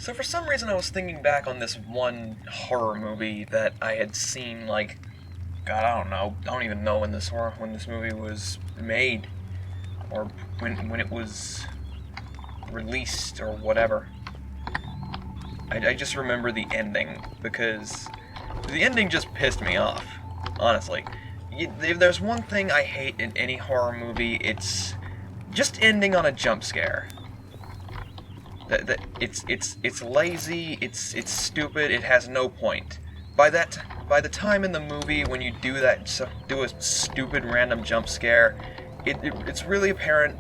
So for some reason I was thinking back on this one horror movie that I had seen, like, God, I don't know. I don't even know when this movie was made, or when it was released, or whatever. I just remember the ending, because the ending just pissed me off, honestly. If there's one thing I hate in any horror movie, it's just ending on a jump scare. It's lazy, it's stupid, it has no point. By the time in the movie when you do a stupid random jump scare, it's really apparent.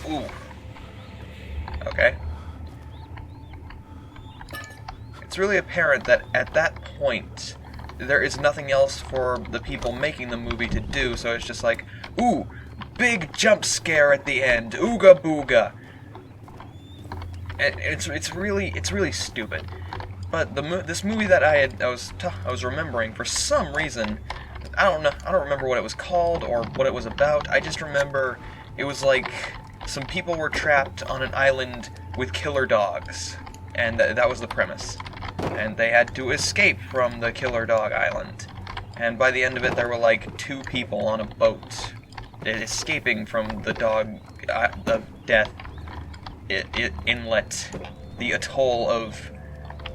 Ooh. Okay. It's really apparent that at that point there is nothing else for the people making the movie to do, so it's just like, ooh, big jump scare at the end, ooga booga. And it's really stupid. But this movie that I was remembering, for some reason, I don't remember what it was called or what it was about. I just remember it was like some people were trapped on an island with killer dogs, and that was the premise. And they had to escape from the killer dog island. And by the end of it, there were like 2 people on a boat escaping from the death inlet, the atoll of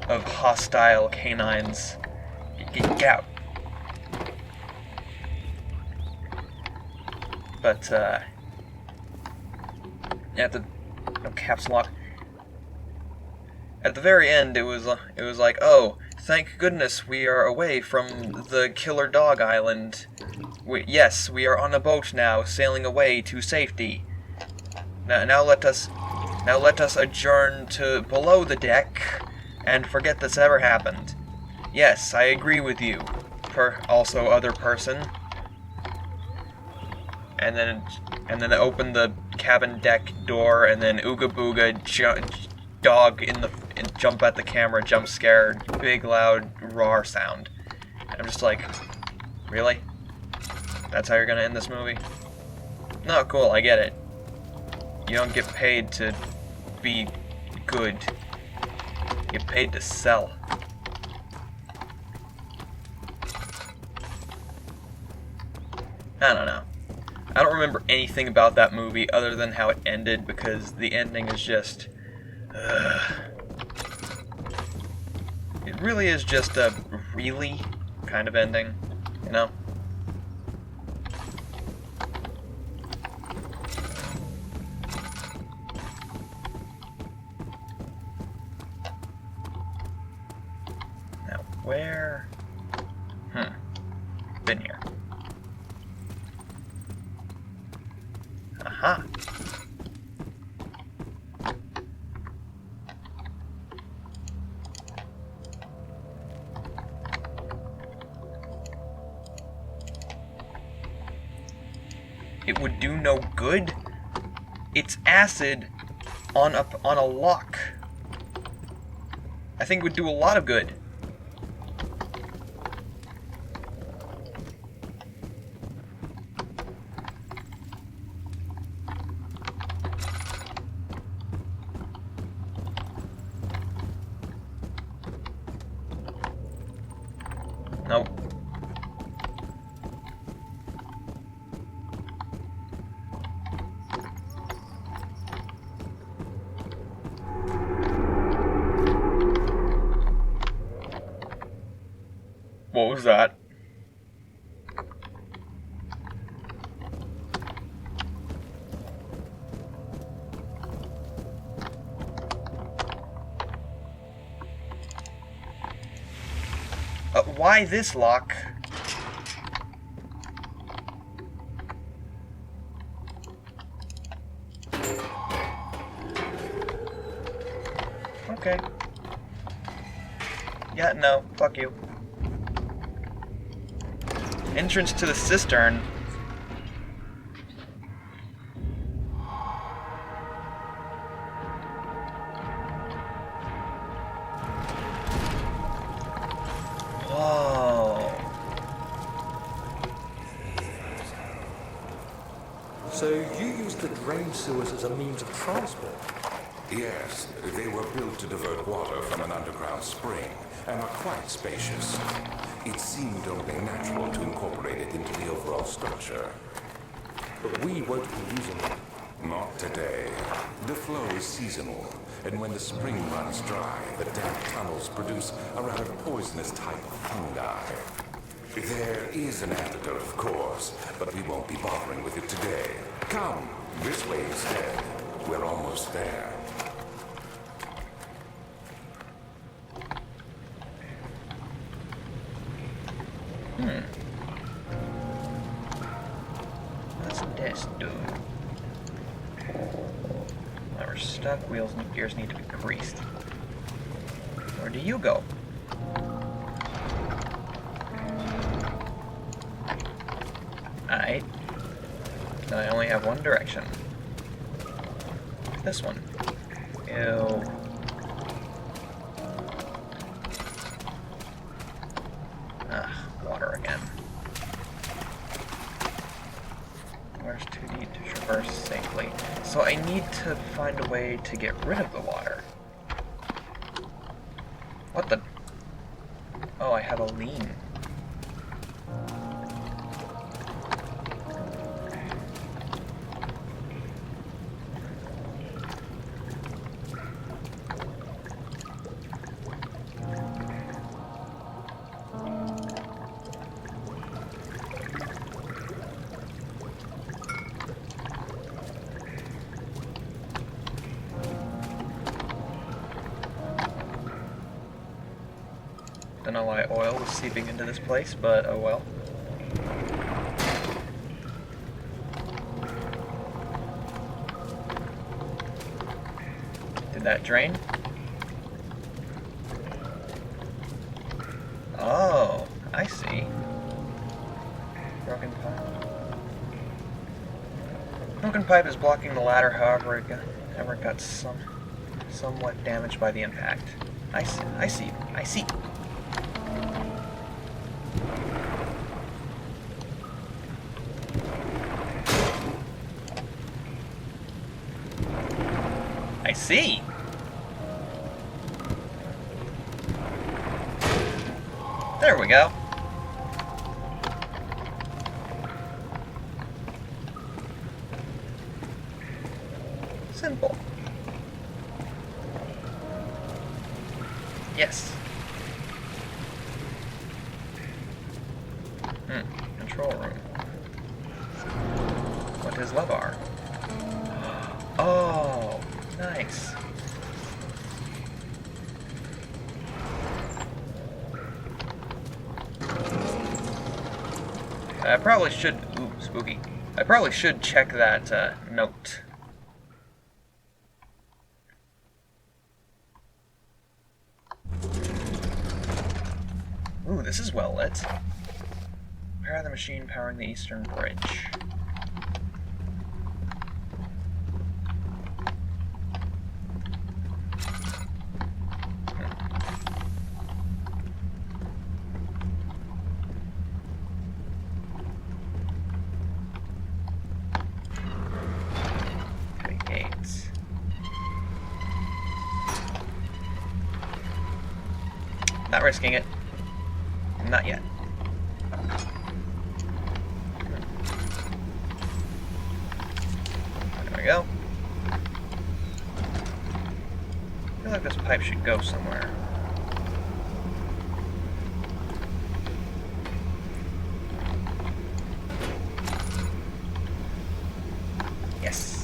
hostile canines. Get out. But at the caps lock. At the very end, it was like, oh, thank goodness we are away from the killer dog island. Yes, we are on a boat now, sailing away to safety. Now let us adjourn to below the deck and forget this ever happened. Yes, I agree with you. Also other person. And then they open the cabin deck door, and then ooga booga dog jump at the camera, jump scare, big loud roar sound. And I'm just like, really? That's how you're gonna end this movie? No, cool, I get it. You don't get paid to be good. You get paid to sell. I don't know. I don't remember anything about that movie other than how it ended, because the ending is just... It really is just a really kind of ending, you know? Now, where... Been here. Aha! It would do no good. It's acid on a lock. I think it would do a lot of good. Nope. What was that? Why this lock? Okay. Yeah, no, fuck you. Entrance to the cistern. Whoa. So you use the drain sewers as a means of transport? Yes, they were built to divert water from an underground spring and are quite spacious. It seemed only natural to incorporate it into the overall structure. But we won't be using it. Not today. The flow is seasonal, and when the spring runs dry, the damp tunnels produce a rather poisonous type of fungi. There is an antidote, of course, but we won't be bothering with it today. Come, this way instead. We're almost there. What's this do? Well, we're stuck. Wheels and gears need to be greased. Where do you go? Alright. Then I only have one direction. This one. Ew. Water again. Water's too deep to traverse safely. So I need to find a way to get rid of the water. What the? Oh, I have a lean. Don't know why oil was seeping into this place, but oh well. Did that drain? Oh, I see. Broken pipe. Broken pipe is blocking the ladder, however it got somewhat damaged by the impact. I see. I see. There we go. Simple. Yes. Control room. What is lever? Oh, nice. I probably should... Ooh, spooky. I probably should check that note. Ooh, this is well lit. Repair the machine powering the eastern bridge. Not risking it. Not yet. There we go. I feel like this pipe should go somewhere. Yes.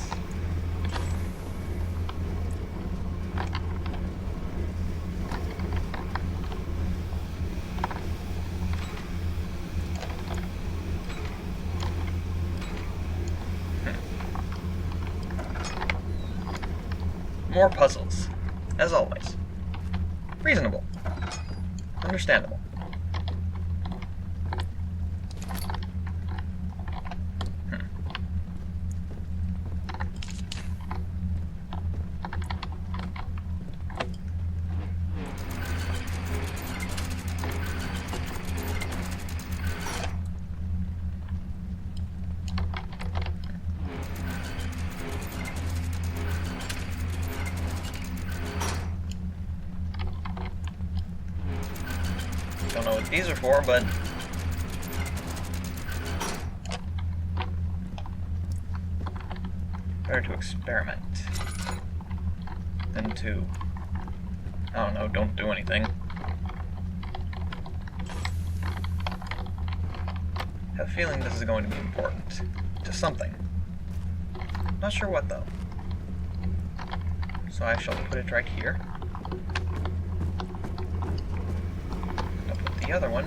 More puzzles, as always. Reasonable. Understandable. Don't know what these are for, but... better to experiment than to... I don't know, don't do anything. I have a feeling this is going to be important to something. Not sure what, though. So I shall put it right here. I'll put the other one.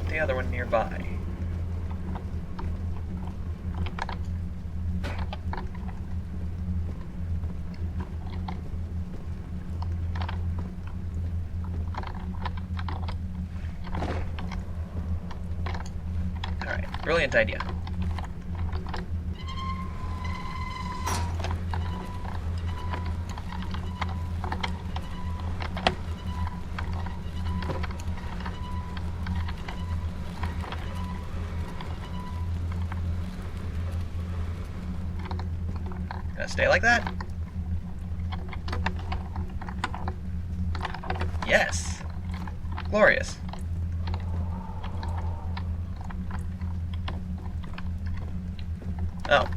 The other one nearby. Alright, brilliant idea. Gonna stay like that? Yes! Glorious. Oh.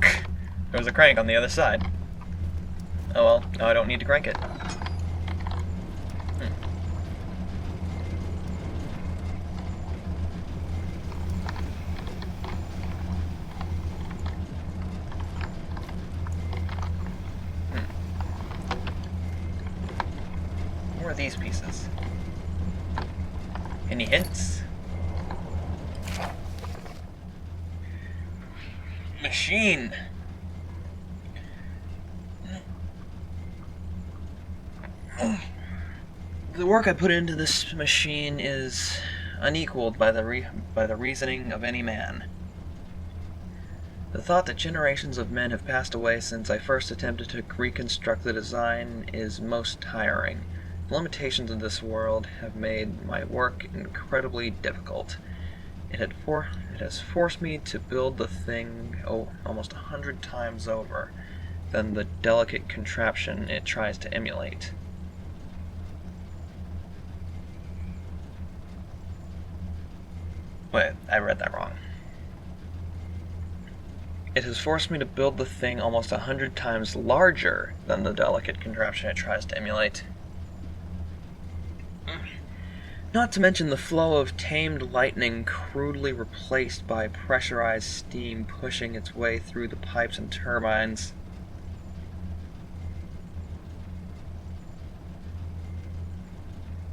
There was a crank on the other side. Oh well, now I don't need to crank it. What are these pieces? Any hints? Machine. The work I put into this machine is unequaled by the reasoning of any man. The thought that generations of men have passed away since I first attempted to reconstruct the design is most tiring. The limitations of this world have made my work incredibly difficult. It has forced me to build the thing almost 100 times over than the delicate contraption it tries to emulate. Wait, I read that wrong. It has forced me to build the thing almost 100 times larger than the delicate contraption it tries to emulate. Not to mention the flow of tamed lightning crudely replaced by pressurized steam pushing its way through the pipes and turbines.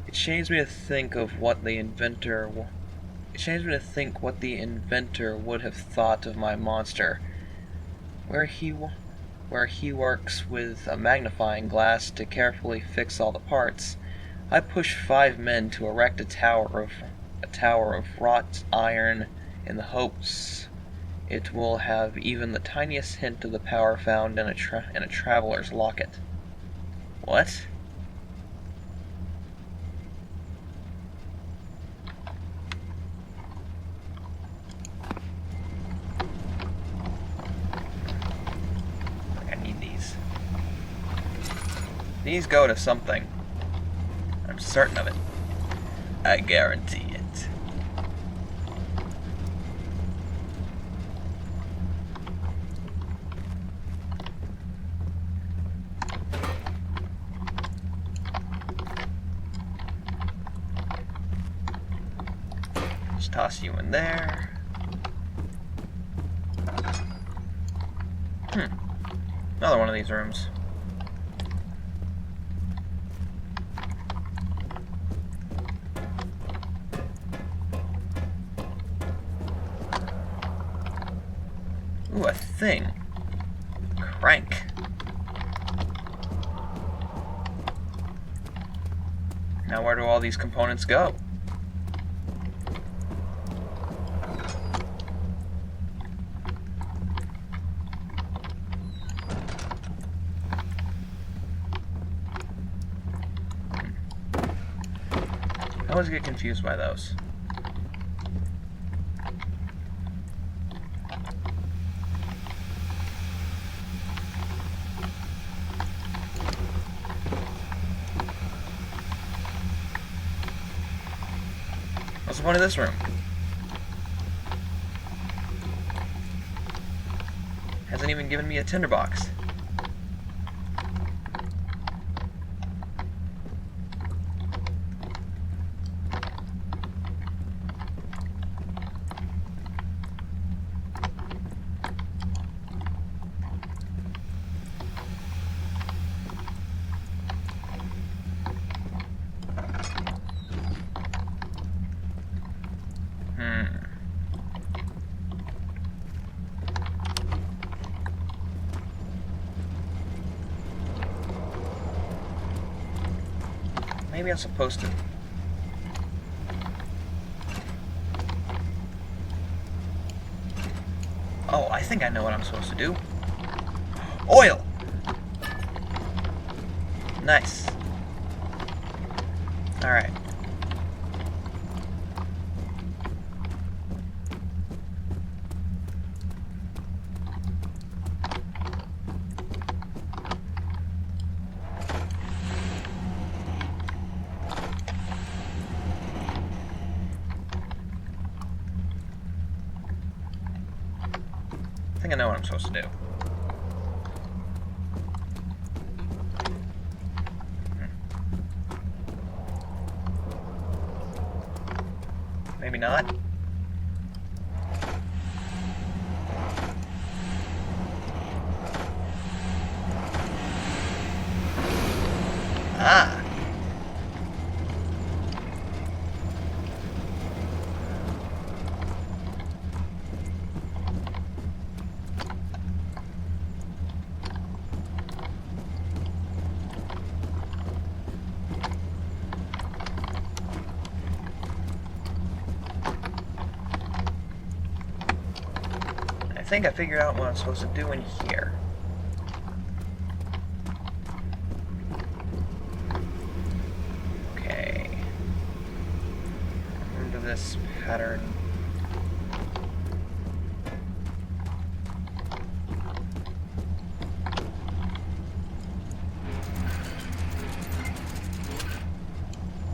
It shames me to think of what the inventor would have thought of my monster. Where he works with a magnifying glass to carefully fix all the parts, I push 5 men to erect a tower of wrought iron in the hopes it will have even the tiniest hint of the power found in a traveler's locket. What? I need these. These go to something. I'm certain of it. I guarantee it. Just toss you in there. Another one of these rooms. Ooh, a thing. Crank. Now where do all these components go? I always get confused by those. What's the point of this room? Hasn't even given me a tinderbox. Maybe I'm supposed to. Oh, I think I know what I'm supposed to do. Oil! Nice. Alright. I think I know what I'm supposed to do. Maybe not. Ah! I think I figured out what I'm supposed to do in here. Okay. Remember this pattern.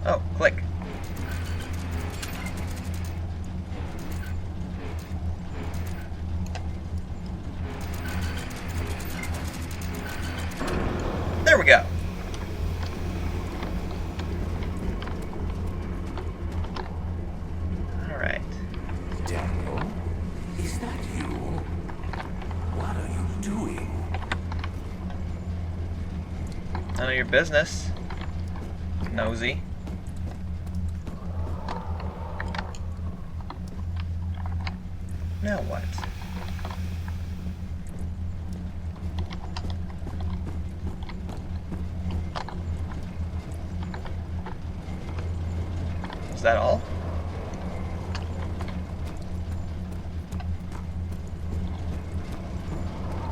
Oh, click. There we go. All right. Daniel, is that you? What are you doing? None of your business. Nosy. Now what? Is that all?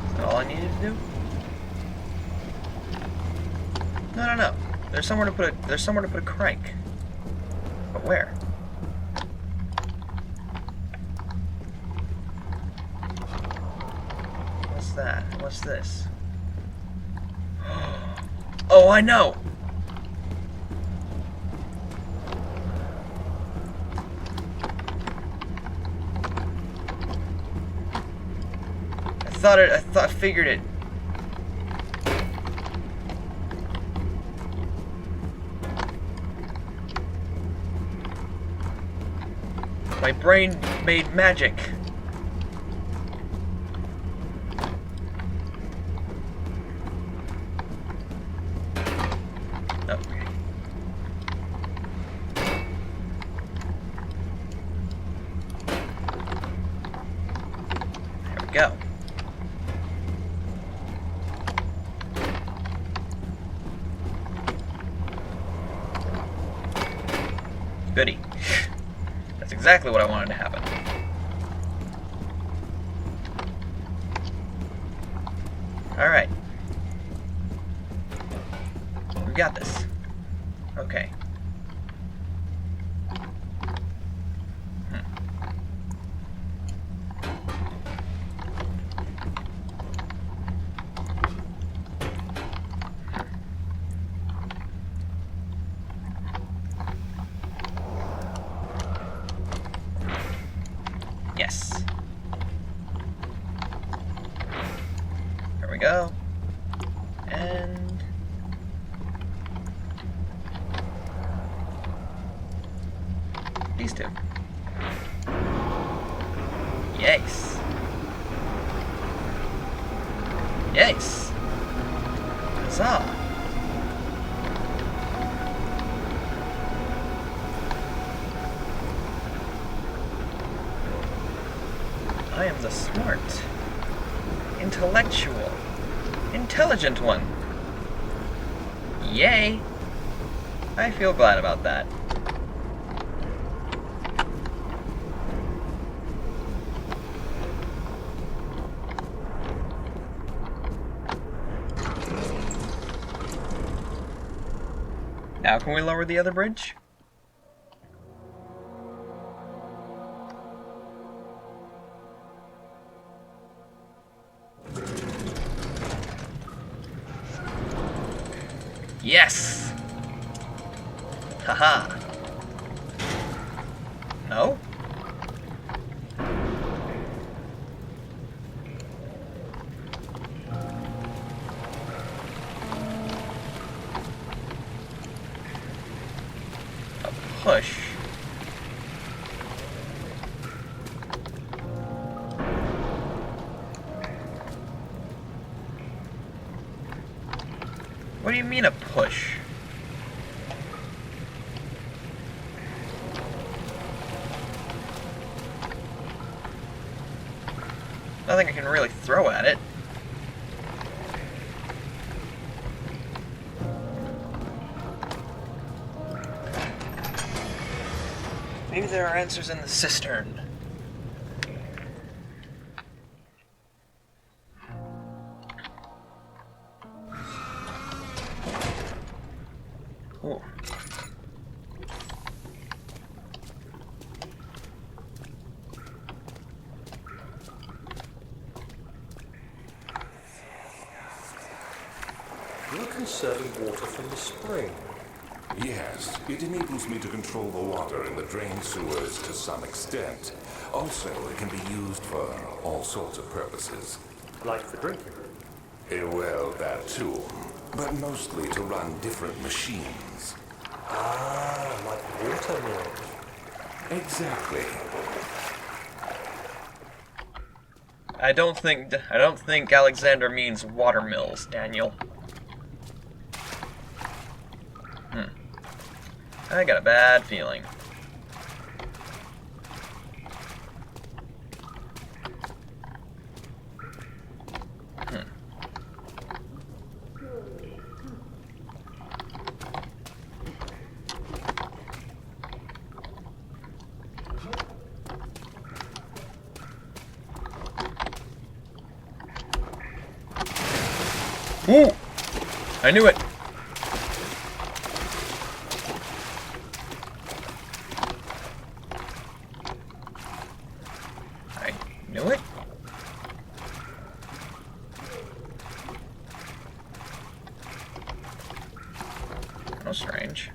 Is that all I needed to do? No, no, no. There's somewhere to put a crank. But where? What's that? What's this? Oh, I know. I figured it. My brain made magic. Okay. There we go. Goody. That's exactly what I wanted to happen. Alright. We got this. Okay. we go. And... these two. Yes. Yes. Huzzah. I am the smart, intellectual, intelligent one. Yay! I feel glad about that. Now can we lower the other bridge? Yes! Haha. No? A push. What do you mean a push? Nothing I can really throw at it. Maybe there are answers in the cistern. Ooh. You're conserving water from the spring. Yes, it enables me to control the water in the drain sewers to some extent. Also, it can be used for all sorts of purposes. Like for drinking. Well, that too. But mostly to run different machines. Ah, like water mills. Exactly. I don't think Alexander means watermills, Daniel. I got a bad feeling. Ooh! I knew it! I knew it? How strange.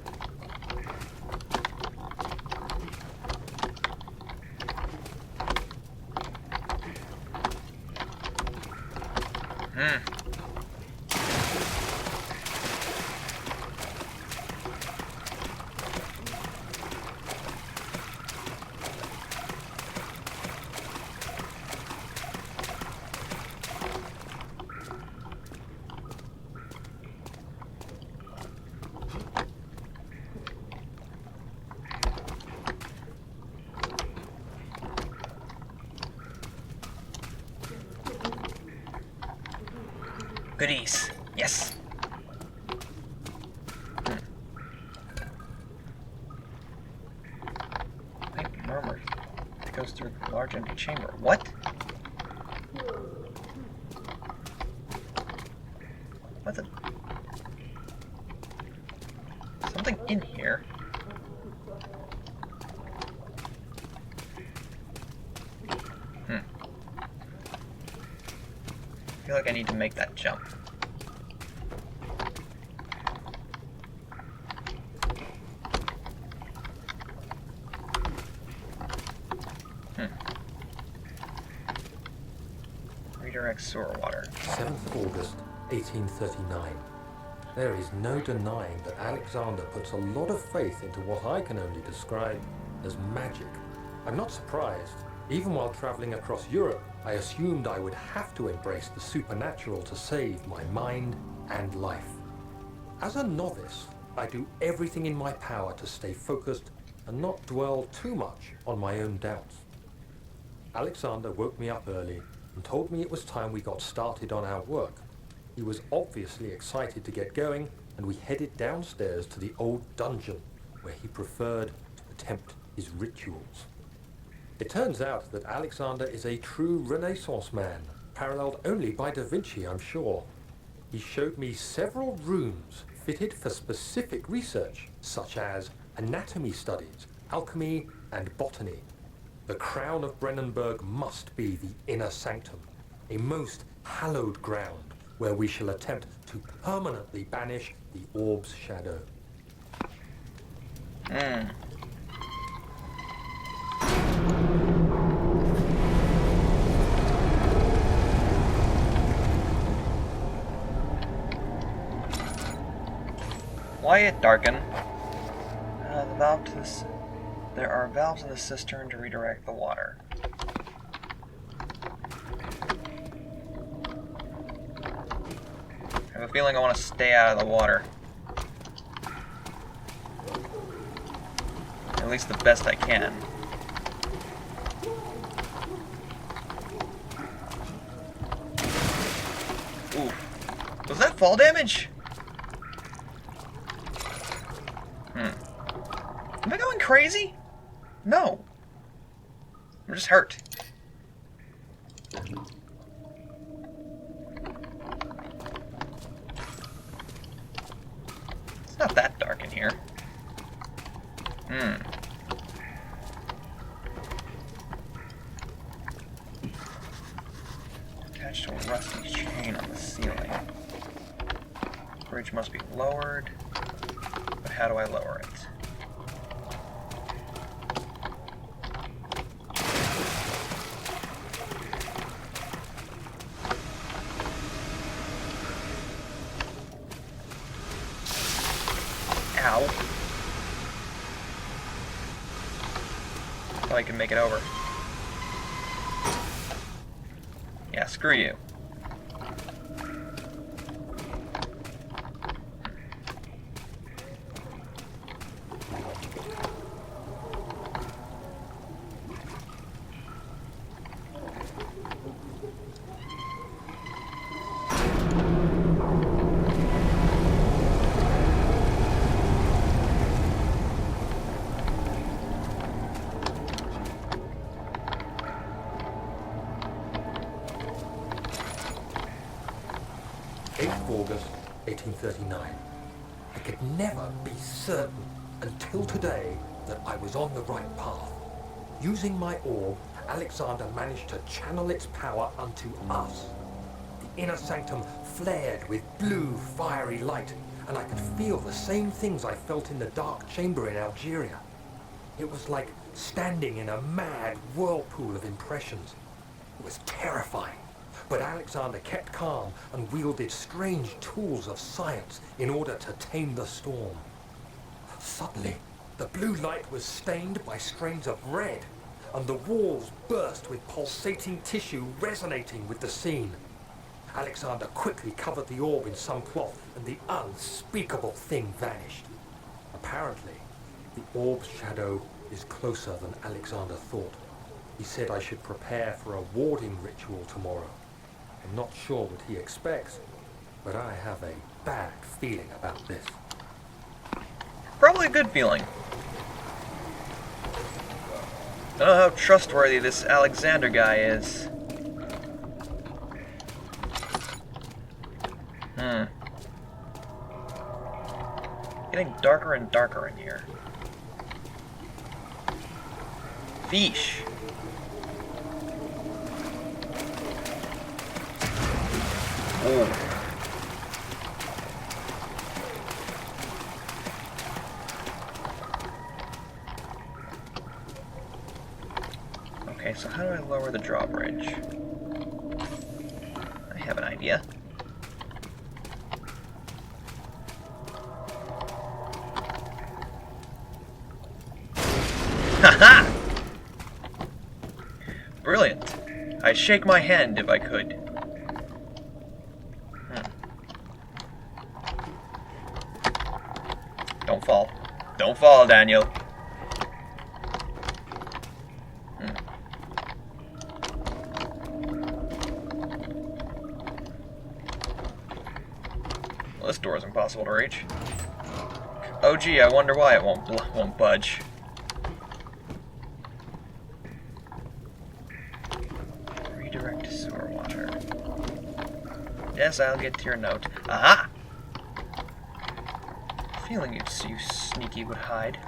Goodies. Yes. Faint murmur. It goes through a large empty chamber. What? What the? Something in here. I feel like I need to make that jump. Redirect sewer water. 7th August, 1839. There is no denying that Alexander puts a lot of faith into what I can only describe as magic. I'm not surprised. Even while traveling across Europe, I assumed I would have to embrace the supernatural to save my mind and life. As a novice, I do everything in my power to stay focused and not dwell too much on my own doubts. Alexander woke me up early and told me it was time we got started on our work. He was obviously excited to get going, and we headed downstairs to the old dungeon where he preferred to attempt his rituals. It turns out that Alexander is a true Renaissance man, paralleled only by Da Vinci, I'm sure. He showed me several rooms fitted for specific research, such as anatomy studies, alchemy, and botany. The crown of Brennenburg must be the inner sanctum, a most hallowed ground where we shall attempt to permanently banish the orb's shadow. Quiet, darken. There are valves in the cistern to redirect the water. I have a feeling I want to stay out of the water. At least the best I can. Oof. Was that fall damage? Am I going crazy? No. I'm just hurt. It's not that dark in here. Attached to a rusty chain on the ceiling. Bridge must be lowered. But how do I lower it? Ow. Oh, I can make it over. Yeah, screw you. August 1839. I could never be certain until today that I was on the right path. Using my orb, Alexander managed to channel its power unto us. The inner sanctum flared with blue, fiery light, and I could feel the same things I felt in the dark chamber in Algeria. It was like standing in a mad whirlpool of impressions. It was terrifying. But Alexander kept calm and wielded strange tools of science in order to tame the storm. Suddenly, the blue light was stained by strains of red, and the walls burst with pulsating tissue resonating with the scene. Alexander quickly covered the orb in some cloth, and the unspeakable thing vanished. Apparently, the orb's shadow is closer than Alexander thought. He said I should prepare for a warding ritual tomorrow. I'm not sure what he expects, but I have a bad feeling about this. Probably a good feeling. I don't know how trustworthy this Alexander guy is. Getting darker and darker in here. Fish. Oh. Okay, so how do I lower the drawbridge? I have an idea. Haha! Brilliant. I'd shake my hand if I could. Don't fall. Don't fall, Daniel. Well, this door is impossible to reach. Oh gee, I wonder why it won't budge. Redirect to sewer water. Yes, I'll get to your note. Aha! Feeling you sneaky would hide.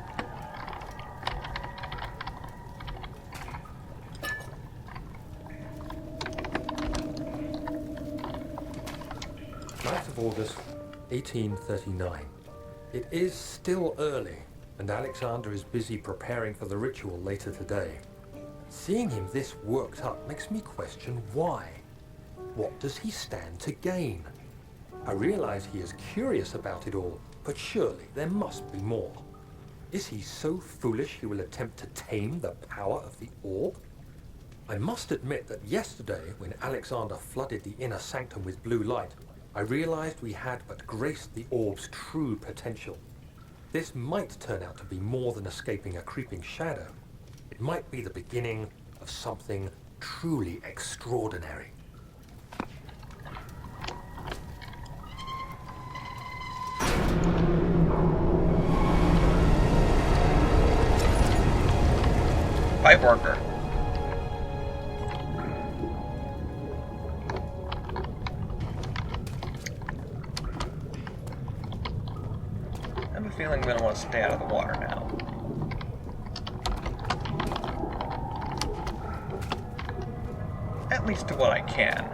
Ninth of August, 1839. It is still early, and Alexander is busy preparing for the ritual later today. Seeing him this worked up makes me question why. What does he stand to gain? I realize he is curious about it all, but surely there must be more. Is he so foolish he will attempt to tame the power of the orb? I must admit that yesterday, when Alexander flooded the inner sanctum with blue light, I realized we had but graced the orb's true potential. This might turn out to be more than escaping a creeping shadow. It might be the beginning of something truly extraordinary. Pipe worker. I have a feeling I'm going to want to stay out of the water now. At least to what I can.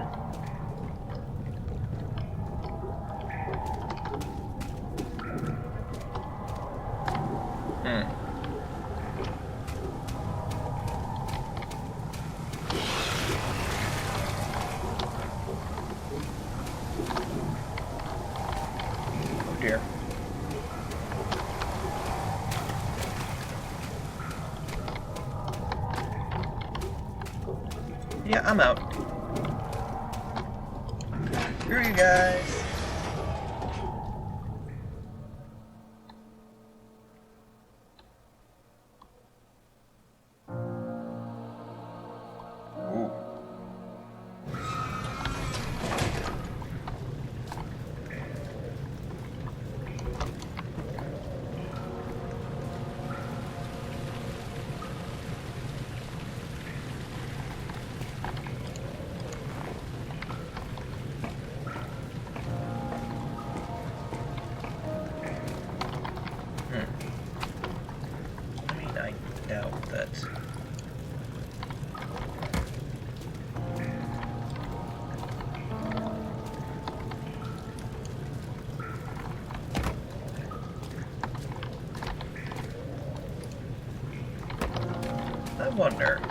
Oh dear. Yeah, I'm out. Screw you guys. Ooh. I doubt that. I wonder.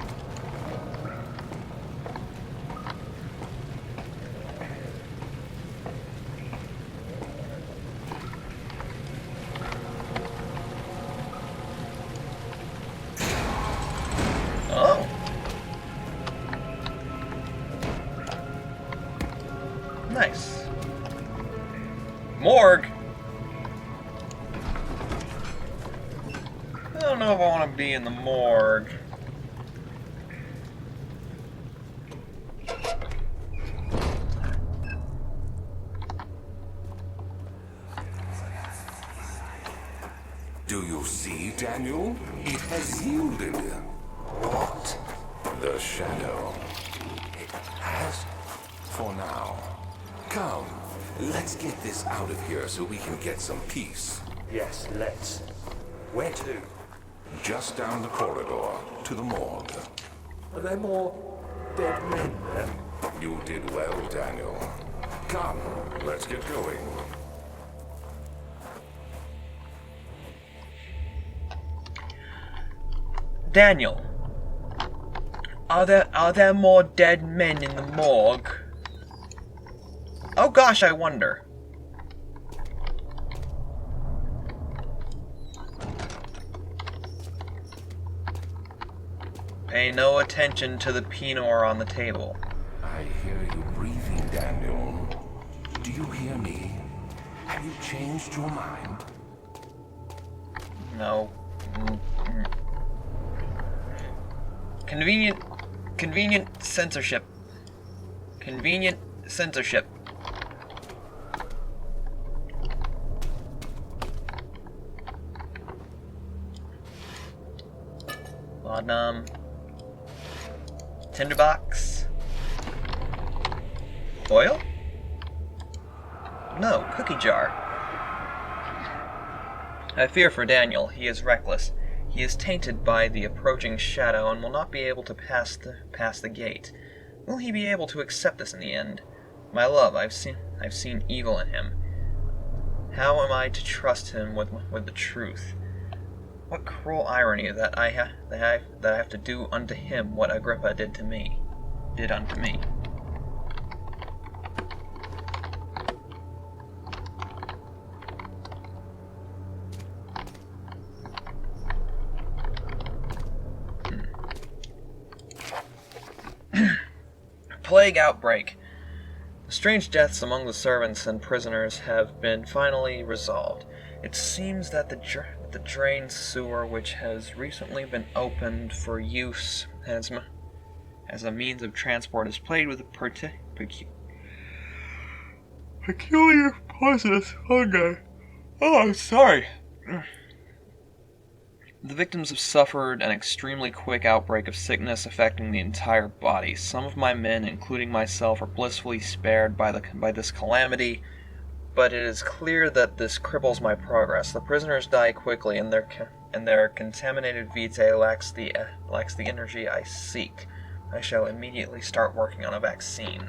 Oh. Nice. Morgue. I don't know if I want to be in the morgue. Do you see, Daniel? It has yielded. What? The shadow. It has? For now. Come, let's get this out of here so we can get some peace. Yes, let's. Where to? Just down the corridor to the morgue. Are there more dead men there? You did well, Daniel. Come, let's get going. Daniel, are there more dead men in the morgue? Oh gosh, I wonder. Pay no attention to the pinor on the table. I hear you breathing, Daniel. Do you hear me? Have you changed your mind? No. Convenient censorship. Convenient censorship. Laudanum. Tinderbox. Oil? No, cookie jar. I fear for Daniel. He is reckless. He is tainted by the approaching shadow and will not be able to pass the gate. Will he be able to accept this in the end? My love, I've seen evil in him. How am I to trust him with the truth? What cruel irony that I have to do unto him what Agrippa did unto me. Plague outbreak. The strange deaths among the servants and prisoners have been finally resolved. It seems that the drain sewer, which has recently been opened for use as a means of transport, is plagued with peculiar poisonous fungi. Oh, I'm sorry. The victims have suffered an extremely quick outbreak of sickness affecting the entire body. Some of my men, including myself, are blissfully spared by this calamity, but it is clear that this cripples my progress. The prisoners die quickly, and their contaminated vitae lacks the energy I seek. I shall immediately start working on a vaccine.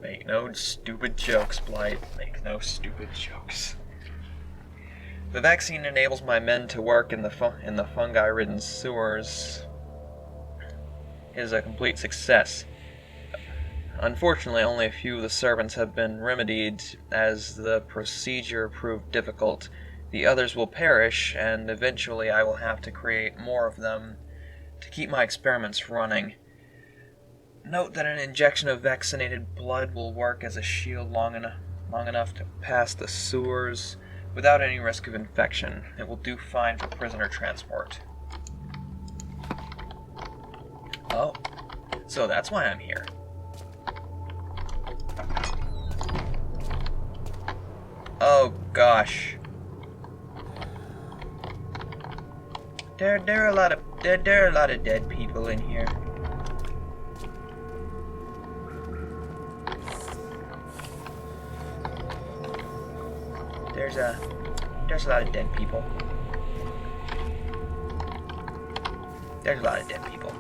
Make no stupid jokes, Blight. Make no stupid jokes. The vaccine enables my men to work in the fungi-ridden sewers. It is a complete success. Unfortunately, only a few of the servants have been remedied, as the procedure proved difficult. The others will perish, and eventually I will have to create more of them to keep my experiments running. Note that an injection of vaccinated blood will work as a shield long enough to pass the sewers without any risk of infection. It will do fine for prisoner transport. Oh, so that's why I'm here. Oh gosh. There are a lot of dead people in here. There's a lot of dead people. There's a lot of dead people.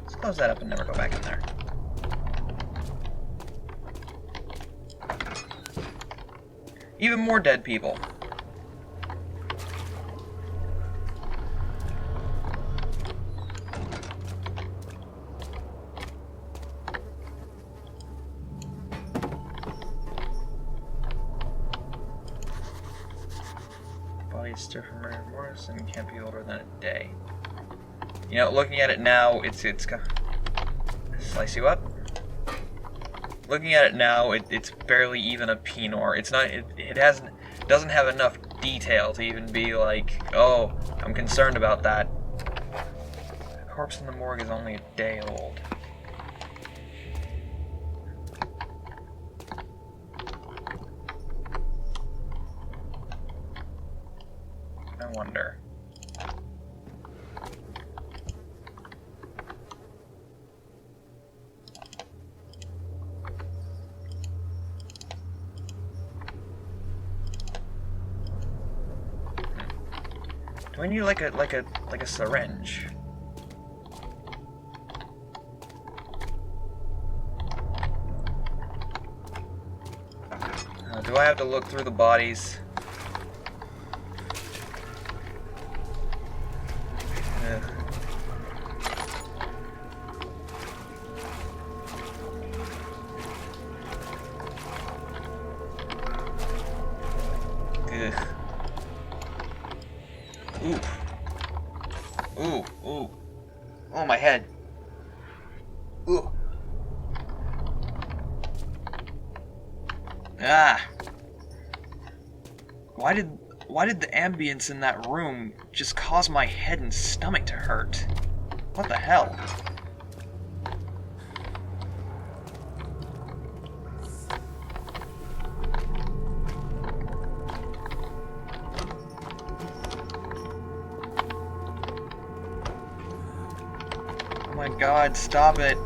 Let's close that up and never go back in there. Even more dead people. Stir from rigor mortis and can't be older than a day. You know, looking at it now, it's slice you up. Looking at it now, it's barely even a pinor. It's not. It doesn't have enough detail to even be like, oh, I'm concerned about that. The corpse in the morgue is only a day old. I wonder. Do I need like a syringe? Do I have to look through the bodies? Oh, my head. Ooh. Ah. Why did the ambience in that room just cause my head and stomach to hurt? What the hell? Oh my god, stop it.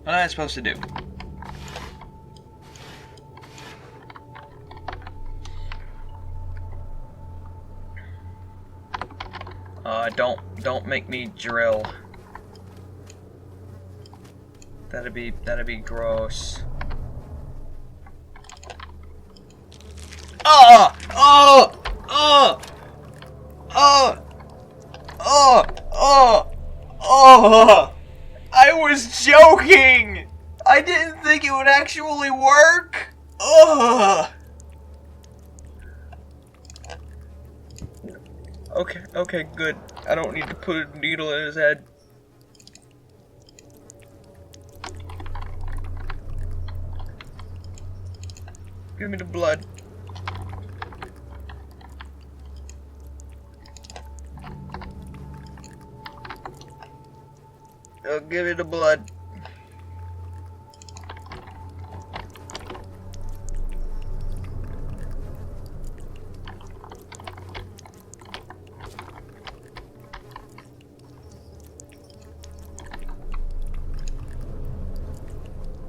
What am I supposed to do? Don't make me drill. That'd be gross. Oh! Oh! Oh! Oh! Oh! Oh! Oh! I was joking! I didn't think it would actually work! Ugh! Okay, good. I don't need to put a needle in his head. Give me the blood. Oh, give me the blood.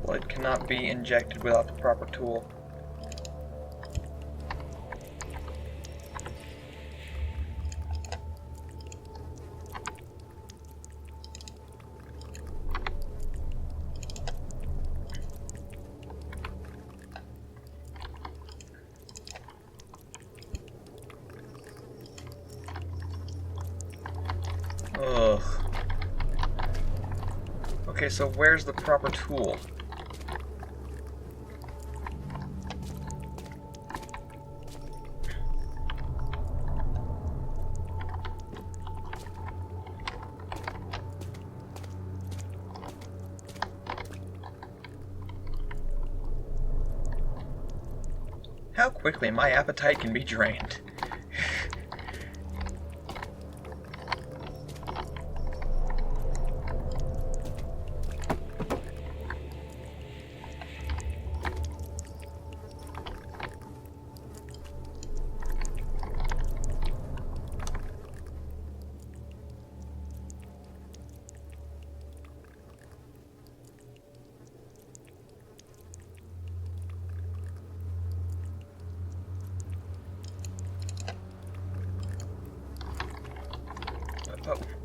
Blood cannot be injected without the proper tool. Ugh. Okay, so where's the proper tool? How quickly my appetite can be drained.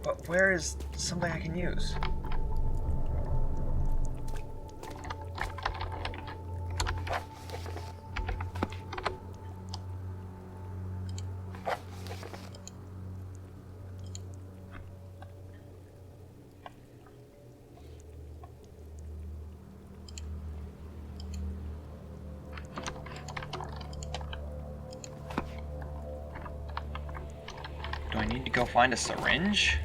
But where is something I can use? Do I need to go find a syringe?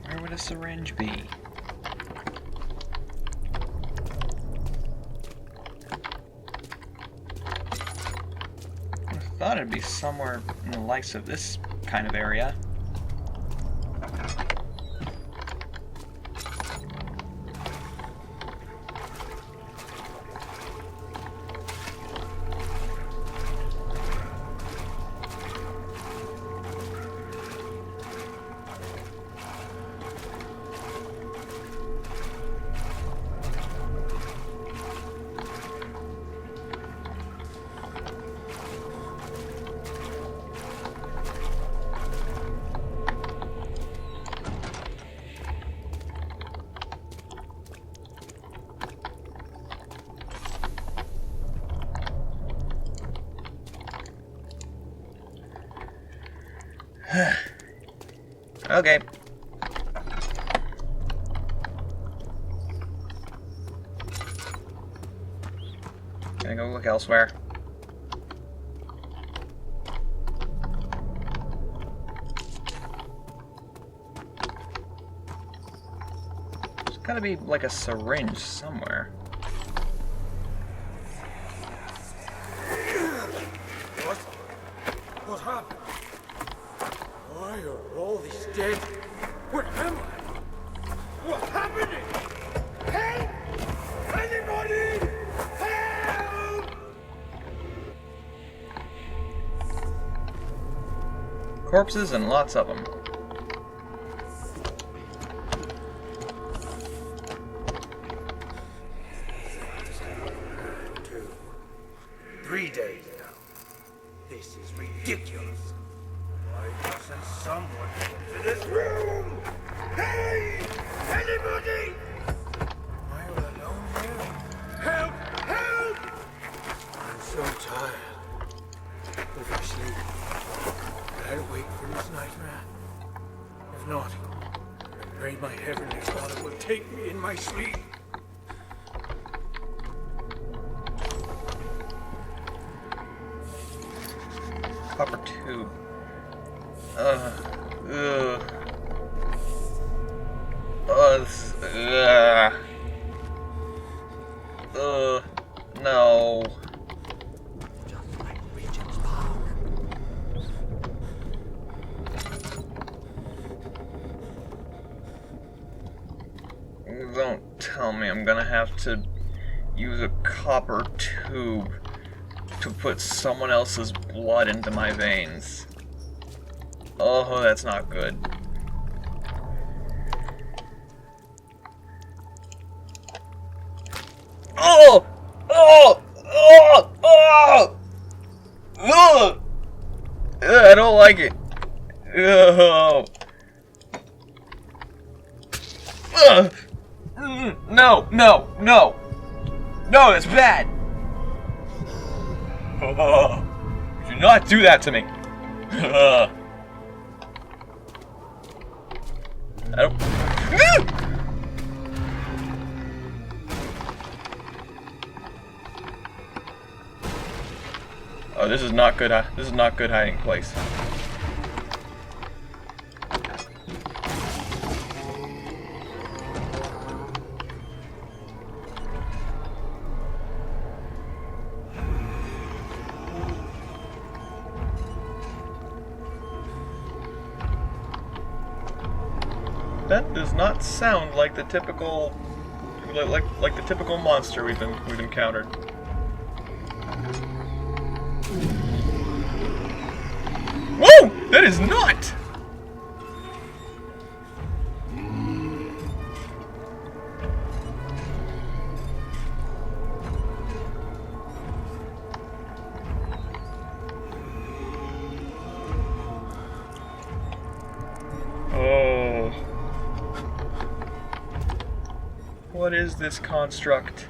Where would a syringe be? I thought it'd be somewhere in the likes of this kind of area. Okay. Gonna go look elsewhere. There's gotta be like a syringe somewhere. What happened? Why are all these dead? Where am I? What's happening? Help! Anybody! Help! Corpses and lots of them. Two, 3 days now. This is ridiculous. Why doesn't someone get to this room? Hey! Anybody! Am I all alone here? Help! Help! I'm so tired. Oversleep. I'll wait for this nightmare. If not, I pray my heavenly Father will take me in my sleep. Copper tube. Ugh. No. Just like Regent's Park. Don't tell me I'm gonna have to use a copper tube to put someone else's blood into my veins. Oh, that's not good. Oh! Oh! Oh! Oh! Ugh! I don't like it. Ugh. Ugh. No, no, no. No, that's bad. Oh, do not do that to me. I don't. Oh, this is not good. This is not good hiding place. That does not sound like the typical, like the typical monster we've encountered. Whoa! That is not. Oh. What is this construct?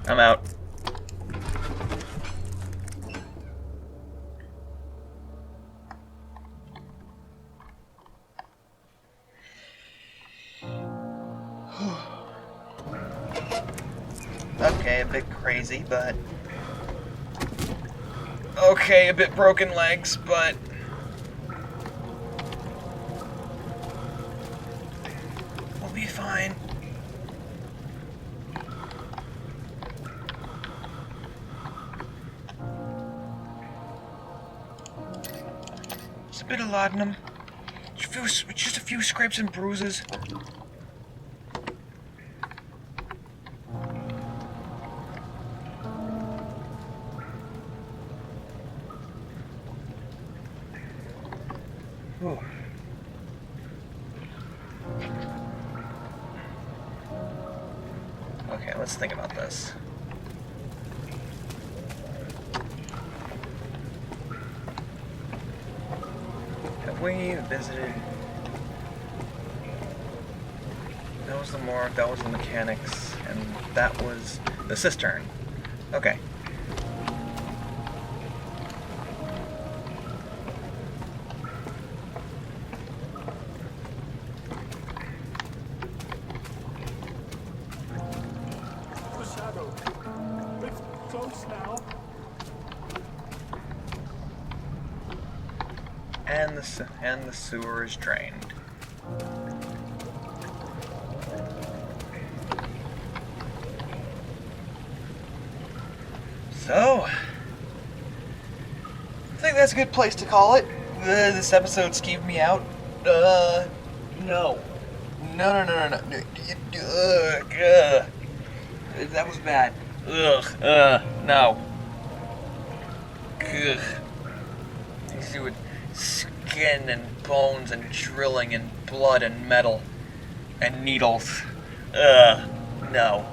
I'm out. Okay, a bit crazy, but... Okay, a bit broken legs, but... We'll be fine. Just a bit of laudanum. Just a few scrapes and bruises. Whew. Okay, let's think about this. Have we visited... That was the morgue, that was the mechanics, and that was the cistern. Okay. The shadow. It's close now. And the sewer is drained. So, I think that's a good place to call it. This episode skeeved me out. No. No. Ugh. That was bad. Ugh. No. Ugh. These with skin and bones and drilling and blood and metal and needles. Ugh. No.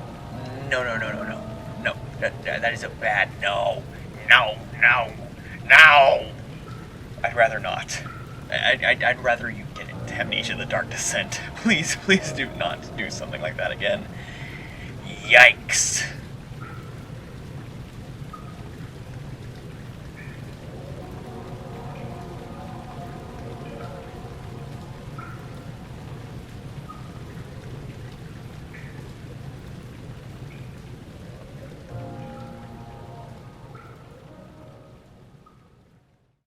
No. No, that is a bad no. No. I'd rather not. I'd rather you get into Amnesia: The Dark Descent. Please do not do something like that again. Yikes.